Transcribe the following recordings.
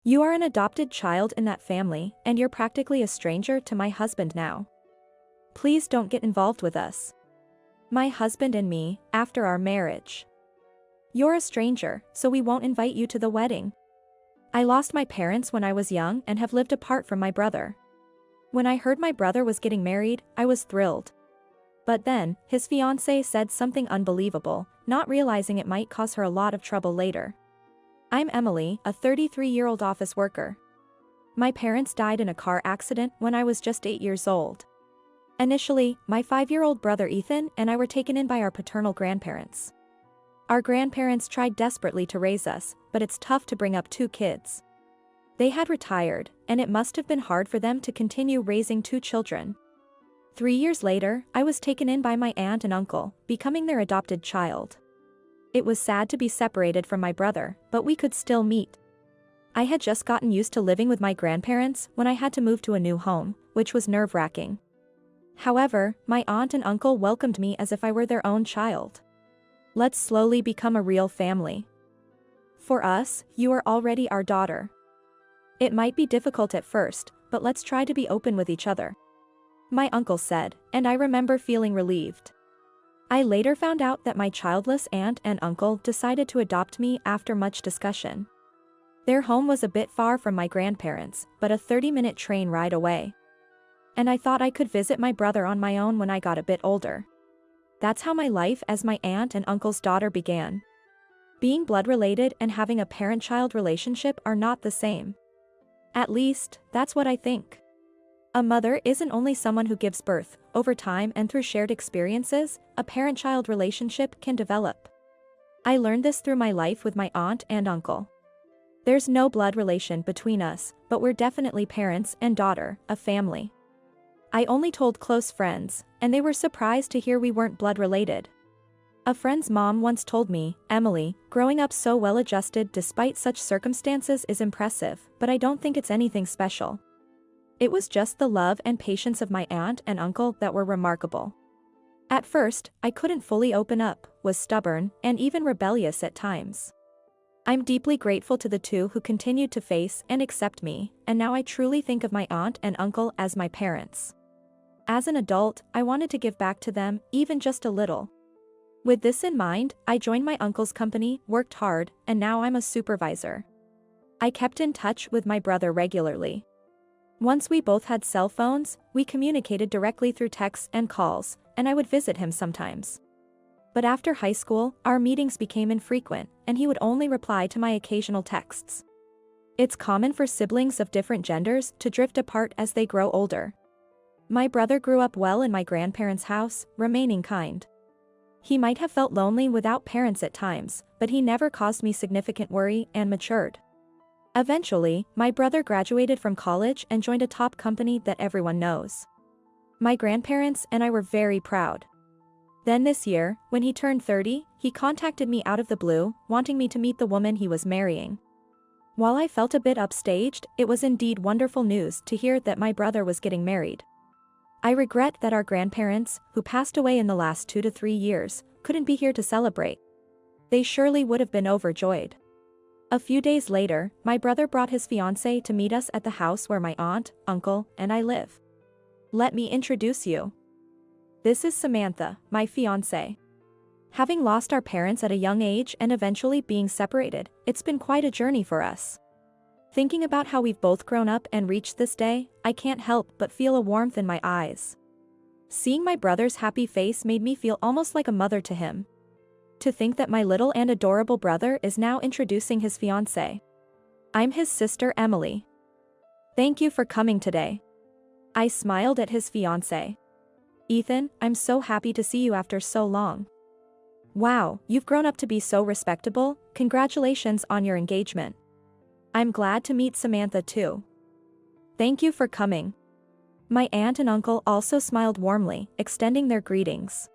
You are an adopted child in that family, and you're practically a stranger to my husband now. Please don't get involved with us. My husband and me, after our marriage. You're a stranger, so we won't invite you to the wedding. I lost my parents when I was young and have lived apart from my brother. When I heard my brother was getting married, I was thrilled. But then, his fiancée said something unbelievable, not realizing it might cause her a lot of trouble later. I'm Emily, a 33-year-old office worker. My parents died in a car accident when I was just 8 years old. Initially, my 5-year-old brother Ethan and I were taken in by our paternal grandparents. Our grandparents tried desperately to raise us, but it's tough to bring up 2 kids. They had retired, and it must have been hard for them to continue raising 2 children. 3 years later, I was taken in by my aunt and uncle, becoming their adopted child. It was sad to be separated from my brother, but we could still meet. I had just gotten used to living with my grandparents when I had to move to a new home, which was nerve-wracking. However, my aunt and uncle welcomed me as if I were their own child. Let's slowly become a real family. For us, you are already our daughter. It might be difficult at first, but let's try to be open with each other. My uncle said, and I remember feeling relieved. I later found out that my childless aunt and uncle decided to adopt me after much discussion. Their home was a bit far from my grandparents, but a 30-minute train ride away. And I thought I could visit my brother on my own when I got a bit older. That's how my life as my aunt and uncle's daughter began. Being blood-related and having a parent-child relationship are not the same. At least, that's what I think. A mother isn't only someone who gives birth. Over time and through shared experiences, a parent-child relationship can develop. I learned this through my life with my aunt and uncle. There's no blood relation between us, but we're definitely parents and daughter, a family. I only told close friends, and they were surprised to hear we weren't blood-related. A friend's mom once told me, "Emily, growing up so well-adjusted despite such circumstances is impressive, but I don't think it's anything special." It was just the love and patience of my aunt and uncle that were remarkable. At first, I couldn't fully open up, was stubborn, and even rebellious at times. I'm deeply grateful to the 2 who continued to face and accept me, and now I truly think of my aunt and uncle as my parents. As an adult, I wanted to give back to them, even just a little. With this in mind, I joined my uncle's company, worked hard, and now I'm a supervisor. I kept in touch with my brother regularly. Once we both had cell phones, we communicated directly through texts and calls, and I would visit him sometimes. But after high school, our meetings became infrequent, and he would only reply to my occasional texts. It's common for siblings of different genders to drift apart as they grow older. My brother grew up well in my grandparents' house, remaining kind. He might have felt lonely without parents at times, but he never caused me significant worry and matured. Eventually, my brother graduated from college and joined a top company that everyone knows. My grandparents and I were very proud. Then this year, when he turned 30, he contacted me out of the blue, wanting me to meet the woman he was marrying. While I felt a bit upstaged, it was indeed wonderful news to hear that my brother was getting married. I regret that our grandparents, who passed away in the last 2 to 3 years, couldn't be here to celebrate. They surely would have been overjoyed. A few days later, my brother brought his fiancée to meet us at the house where my aunt, uncle, and I live. Let me introduce you. This is Samantha, my fiancée. Having lost our parents at a young age and eventually being separated, it's been quite a journey for us. Thinking about how we've both grown up and reached this day, I can't help but feel a warmth in my eyes. Seeing my brother's happy face made me feel almost like a mother to him. To think that my little and adorable brother is now introducing his fiancée. I'm his sister Emily. Thank you for coming today. I smiled at his fiancée. Ethan, I'm so happy to see you after so long. Wow, you've grown up to be so respectable, congratulations on your engagement. I'm glad to meet Samantha too. Thank you for coming. My aunt and uncle also smiled warmly, extending their greetings.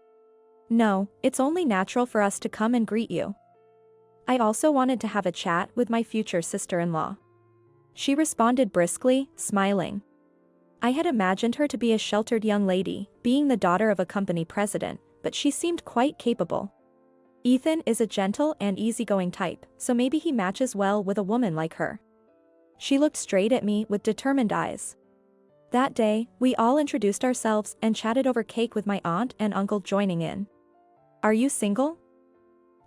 No, it's only natural for us to come and greet you. I also wanted to have a chat with my future sister-in-law. She responded briskly, smiling. I had imagined her to be a sheltered young lady, being the daughter of a company president, but she seemed quite capable. Ethan is a gentle and easygoing type, so maybe he matches well with a woman like her. She looked straight at me with determined eyes. That day, we all introduced ourselves and chatted over cake with my aunt and uncle joining in. Are you single?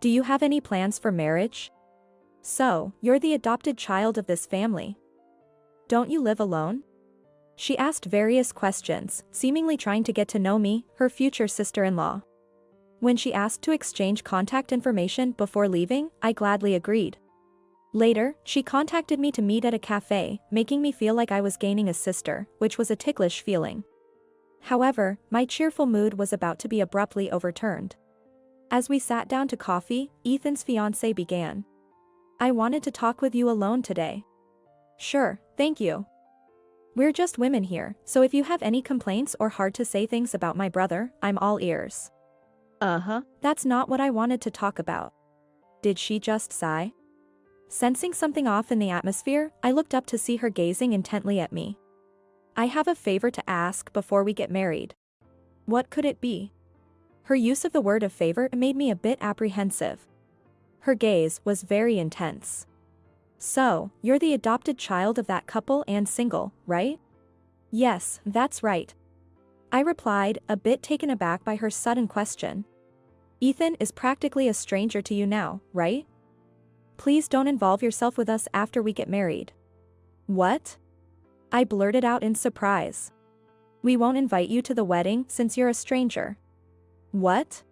Do you have any plans for marriage? So, you're the adopted child of this family. Don't you live alone? She asked various questions, seemingly trying to get to know me, her future sister-in-law. When she asked to exchange contact information before leaving, I gladly agreed. Later, she contacted me to meet at a cafe, making me feel like I was gaining a sister, which was a ticklish feeling. However, my cheerful mood was about to be abruptly overturned. As we sat down to coffee, Ethan's fiancée began. I wanted to talk with you alone today. Sure, thank you. We're just women here, so if you have any complaints or hard to say things about my brother, I'm all ears. That's not what I wanted to talk about. Did she just sigh? Sensing something off in the atmosphere, I looked up to see her gazing intently at me. I have a favor to ask before we get married. What could it be? Her use of the word of favor made me a bit apprehensive. Her gaze was very intense. So, you're the adopted child of that couple and single, right? Yes, that's right. I replied, a bit taken aback by her sudden question. Ethan is practically a stranger to you now, right? Please don't involve yourself with us after we get married. What? I blurted out in surprise. We won't invite you to the wedding since you're a stranger. What?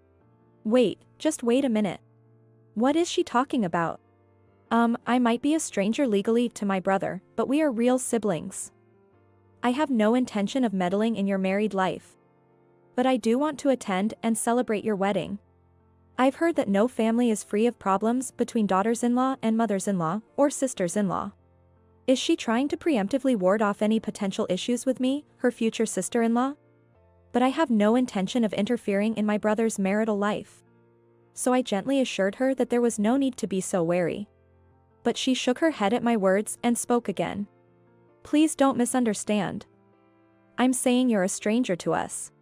Wait, just wait a minute. What is she talking about? I might be a stranger legally to my brother, but we are real siblings. I have no intention of meddling in your married life. But I do want to attend and celebrate your wedding. I've heard that no family is free of problems between daughters-in-law and mothers-in-law, or sisters-in-law. Is she trying to preemptively ward off any potential issues with me, her future sister-in-law? But I have no intention of interfering in my brother's marital life. So I gently assured her that there was no need to be so wary. But she shook her head at my words and spoke again. Please don't misunderstand. I'm saying you're a stranger to us.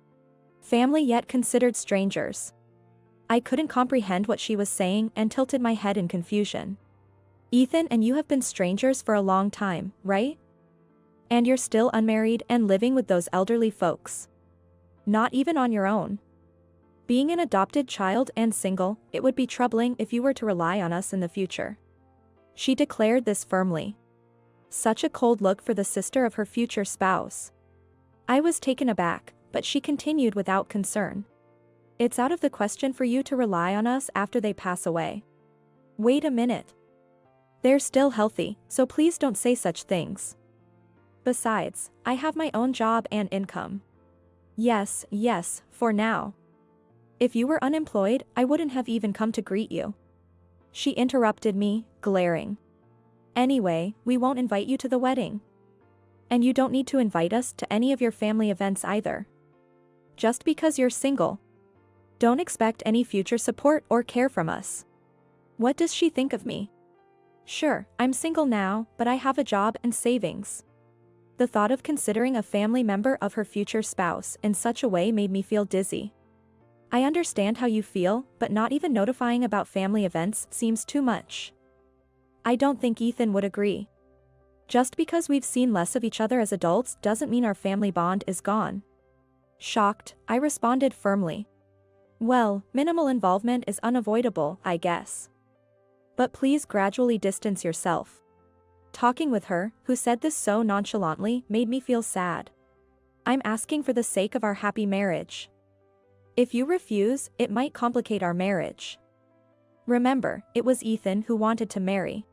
Family yet considered strangers. I couldn't comprehend what she was saying and tilted my head in confusion. Ethan and you have been strangers for a long time, right? And you're still unmarried and living with those elderly folks. Not even on your own. Being an adopted child and single, it would be troubling if you were to rely on us in the future. She declared this firmly. Such a cold look for the sister of her future spouse. I was taken aback, but she continued without concern. It's out of the question for you to rely on us after they pass away. Wait a minute. They're still healthy, so please don't say such things. Besides, I have my own job and income. Yes, for now. If you were unemployed, I wouldn't have even come to greet you. She interrupted me, glaring. Anyway, we won't invite you to the wedding. And you don't need to invite us to any of your family events either. Just because you're single. Don't expect any future support or care from us. What does she think of me? Sure, I'm single now, but I have a job and savings. The thought of considering a family member of her future spouse in such a way made me feel dizzy. I understand how you feel, but not even notifying about family events seems too much. I don't think Ethan would agree. Just because we've seen less of each other as adults doesn't mean our family bond is gone. Shocked, I responded firmly. Well, minimal involvement is unavoidable, I guess. But please gradually distance yourself. Talking with her, who said this so nonchalantly, made me feel sad. I'm asking for the sake of our happy marriage. If you refuse, it might complicate our marriage. Remember, it was Ethan who wanted to marry.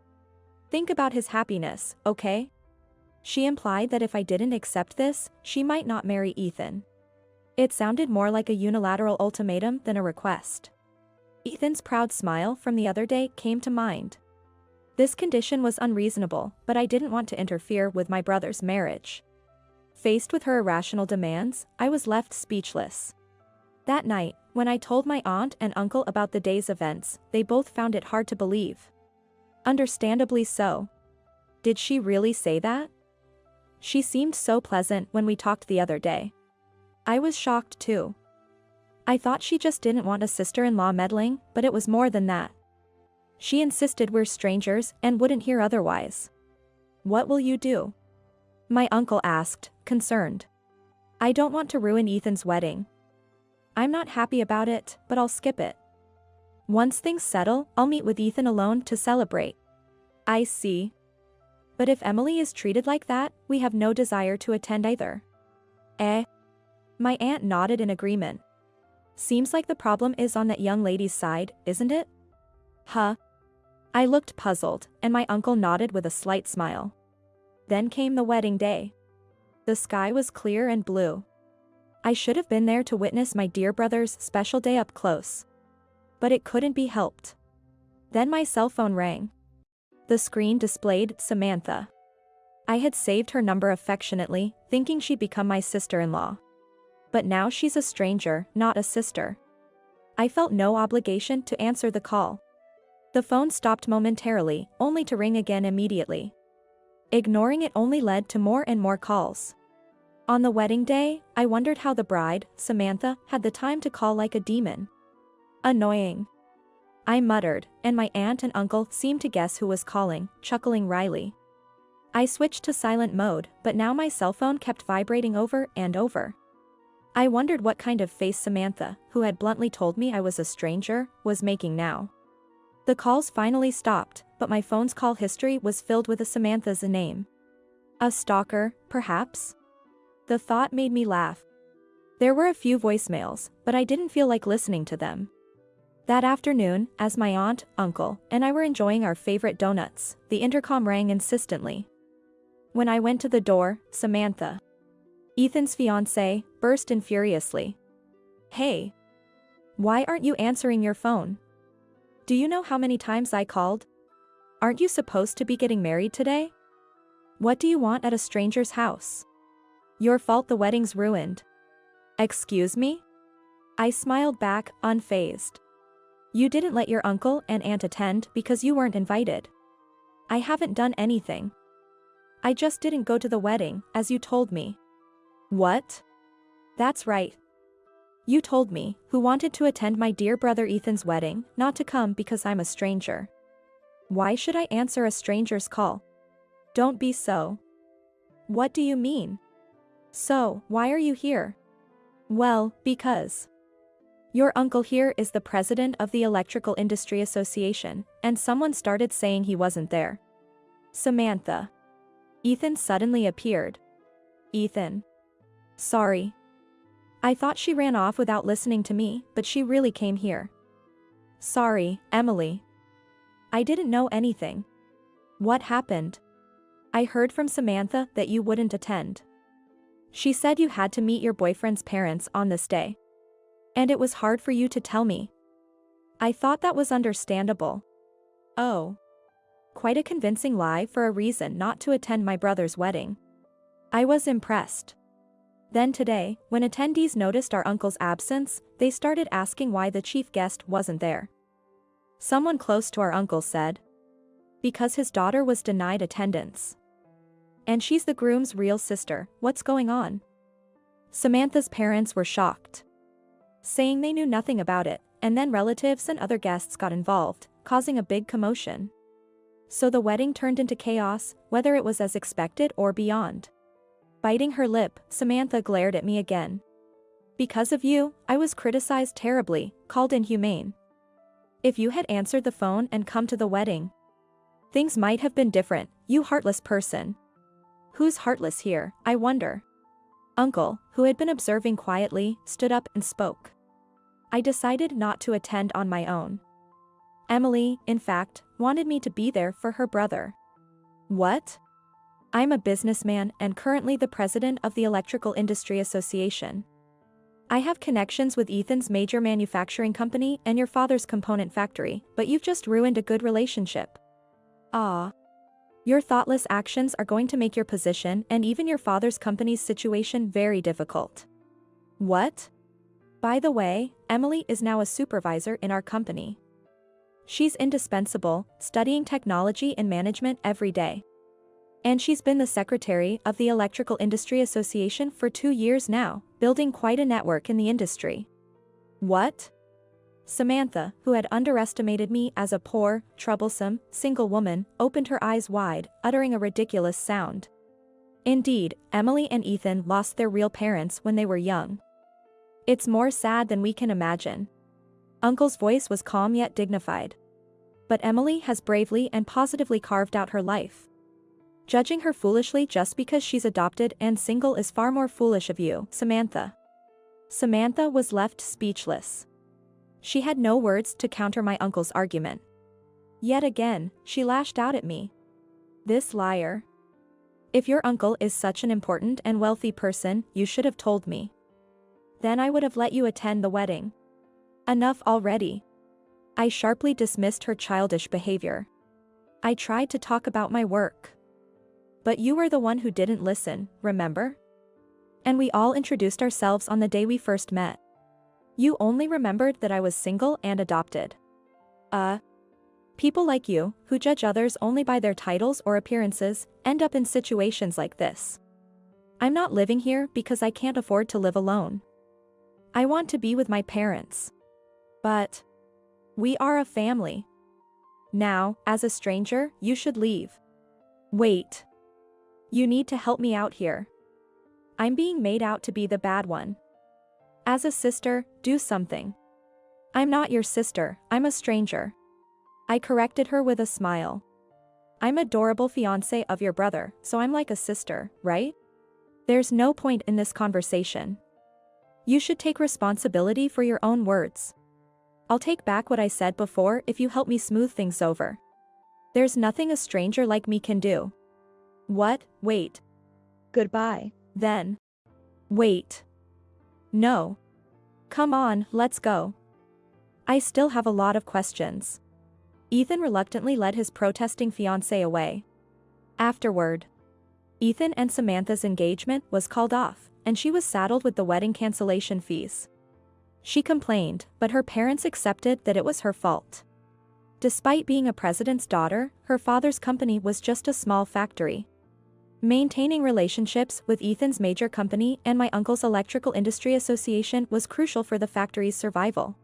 Think about his happiness, okay? She implied that if I didn't accept this, she might not marry Ethan. It sounded more like a unilateral ultimatum than a request. Ethan's proud smile from the other day came to mind. This condition was unreasonable, but I didn't want to interfere with my brother's marriage. Faced with her irrational demands, I was left speechless. That night, when I told my aunt and uncle about the day's events, they both found it hard to believe. Understandably so. Did she really say that? She seemed so pleasant when we talked the other day. I was shocked too. I thought she just didn't want a sister-in-law meddling, but it was more than that. She insisted we're strangers and wouldn't hear otherwise. What will you do? My uncle asked, concerned. I don't want to ruin Ethan's wedding. I'm not happy about it, but I'll skip it. Once things settle, I'll meet with Ethan alone to celebrate. I see. But if Emily is treated like that, we have no desire to attend either. Eh? My aunt nodded in agreement. Seems like the problem is on that young lady's side, isn't it? Huh? I looked puzzled, and my uncle nodded with a slight smile. Then came the wedding day. The sky was clear and blue. I should have been there to witness my dear brother's special day up close. But it couldn't be helped. Then my cell phone rang. The screen displayed Samantha. I had saved her number affectionately, thinking she'd become my sister-in-law. But now she's a stranger, not a sister. I felt no obligation to answer the call. The phone stopped momentarily, only to ring again immediately. Ignoring it only led to more and more calls. On the wedding day, I wondered how the bride, Samantha, had the time to call like a demon. Annoying. I muttered, and my aunt and uncle seemed to guess who was calling, chuckling wryly. I switched to silent mode, but now my cell phone kept vibrating over and over. I wondered what kind of face Samantha, who had bluntly told me I was a stranger, was making now. The calls finally stopped, but my phone's call history was filled with a Samantha's name. A stalker, perhaps? The thought made me laugh. There were a few voicemails, but I didn't feel like listening to them. That afternoon, as my aunt, uncle, and I were enjoying our favorite donuts, the intercom rang insistently. When I went to the door, Samantha, Ethan's fiancée, burst in furiously. Hey! Why aren't you answering your phone? Do you know how many times I called? Aren't you supposed to be getting married today? What do you want at a stranger's house? Your fault the wedding's ruined. Excuse me? I smiled back, unfazed. You didn't let your uncle and aunt attend because you weren't invited. I haven't done anything. I just didn't go to the wedding, as you told me. What? That's right. You told me, who wanted to attend my dear brother Ethan's wedding, not to come because I'm a stranger. Why should I answer a stranger's call? Don't be so. What do you mean? So, why are you here? Well, because your uncle here is the president of the Electrical Industry Association, and someone started saying he wasn't there. Samantha. Ethan suddenly appeared. Ethan. Sorry. I thought she ran off without listening to me, but she really came here. Sorry, Emily. I didn't know anything. What happened? I heard from Samantha that you wouldn't attend. She said you had to meet your boyfriend's parents on this day. And it was hard for you to tell me. I thought that was understandable. Oh. Quite a convincing lie for a reason not to attend my brother's wedding. I was impressed. Then today, when attendees noticed our uncle's absence, they started asking why the chief guest wasn't there. Someone close to our uncle said, because his daughter was denied attendance. And she's the groom's real sister, what's going on? Samantha's parents were shocked, saying they knew nothing about it, and then relatives and other guests got involved, causing a big commotion. So the wedding turned into chaos, whether it was as expected or beyond. Biting her lip, Samantha glared at me again. Because of you, I was criticized terribly, called inhumane. If you had answered the phone and come to the wedding, things might have been different, you heartless person. Who's heartless here, I wonder? Uncle, who had been observing quietly, stood up and spoke. I decided not to attend on my own. Emily, in fact, wanted me to be there for her brother. What? I'm a businessman and currently the president of the Electrical Industry Association. I have connections with Ethan's major manufacturing company and your father's component factory, but you've just ruined a good relationship. Ah. Your thoughtless actions are going to make your position and even your father's company's situation very difficult. What? By the way, Emily is now a supervisor in our company. She's indispensable, studying technology and management every day. And she's been the secretary of the Electrical Industry Association for 2 years now, building quite a network in the industry. What? Samantha, who had underestimated me as a poor, troublesome, single woman, opened her eyes wide, uttering a ridiculous sound. Indeed, Emily and Ethan lost their real parents when they were young. It's more sad than we can imagine. Uncle's voice was calm yet dignified. But Emily has bravely and positively carved out her life. Judging her foolishly just because she's adopted and single is far more foolish of you, Samantha. Samantha was left speechless. She had no words to counter my uncle's argument. Yet again, she lashed out at me. This liar. If your uncle is such an important and wealthy person, you should have told me. Then I would have let you attend the wedding. Enough already. I sharply dismissed her childish behavior. I tried to talk about my work. But you were the one who didn't listen, remember? And we all introduced ourselves on the day we first met. You only remembered that I was single and adopted. People like you, who judge others only by their titles or appearances, end up in situations like this. I'm not living here because I can't afford to live alone. I want to be with my parents. But we are a family. Now, as a stranger, you should leave. Wait. You need to help me out here. I'm being made out to be the bad one. As a sister, do something. I'm not your sister, I'm a stranger. I corrected her with a smile. I'm adorable fiancé of your brother, so I'm like a sister, right? There's no point in this conversation. You should take responsibility for your own words. I'll take back what I said before if you help me smooth things over. There's nothing a stranger like me can do. What? Wait. Goodbye, then. Wait. No. Come on, let's go. I still have a lot of questions. Ethan reluctantly led his protesting fiancé away. Afterward, Ethan and Samantha's engagement was called off, and she was saddled with the wedding cancellation fees. She complained, but her parents accepted that it was her fault. Despite being a president's daughter, her father's company was just a small factory. Maintaining relationships with Ethan's major company and my uncle's electrical industry association was crucial for the factory's survival.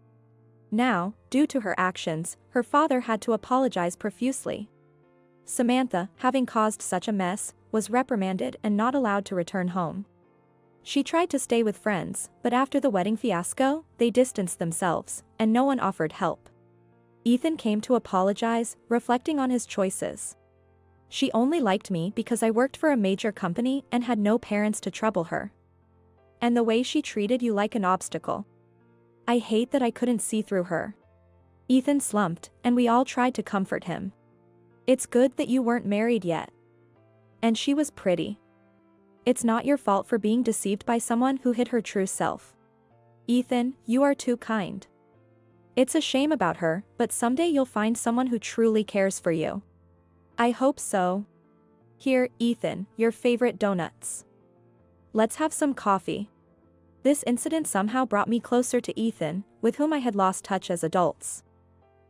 Now, due to her actions, her father had to apologize profusely. Samantha, having caused such a mess, was reprimanded and not allowed to return home. She tried to stay with friends, but after the wedding fiasco, they distanced themselves, and no one offered help. Ethan came to apologize, reflecting on his choices. She only liked me because I worked for a major company and had no parents to trouble her. And the way she treated you like an obstacle. I hate that I couldn't see through her. Ethan slumped, and we all tried to comfort him. It's good that you weren't married yet. And she was pretty. It's not your fault for being deceived by someone who hid her true self. Ethan, you are too kind. It's a shame about her, but someday you'll find someone who truly cares for you. I hope so. Here, Ethan, your favorite donuts. Let's have some coffee. This incident somehow brought me closer to Ethan, with whom I had lost touch as adults.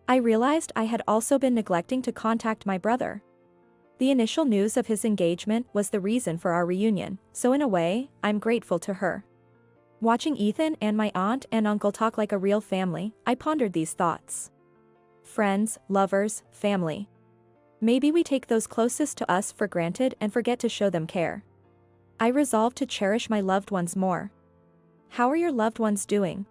I realized I had also been neglecting to contact my brother. The initial news of his engagement was the reason for our reunion, so in a way, I'm grateful to her. Watching Ethan and my aunt and uncle talk like a real family, I pondered these thoughts. Friends, lovers, family. Maybe we take those closest to us for granted and forget to show them care. I resolved to cherish my loved ones more. How are your loved ones doing?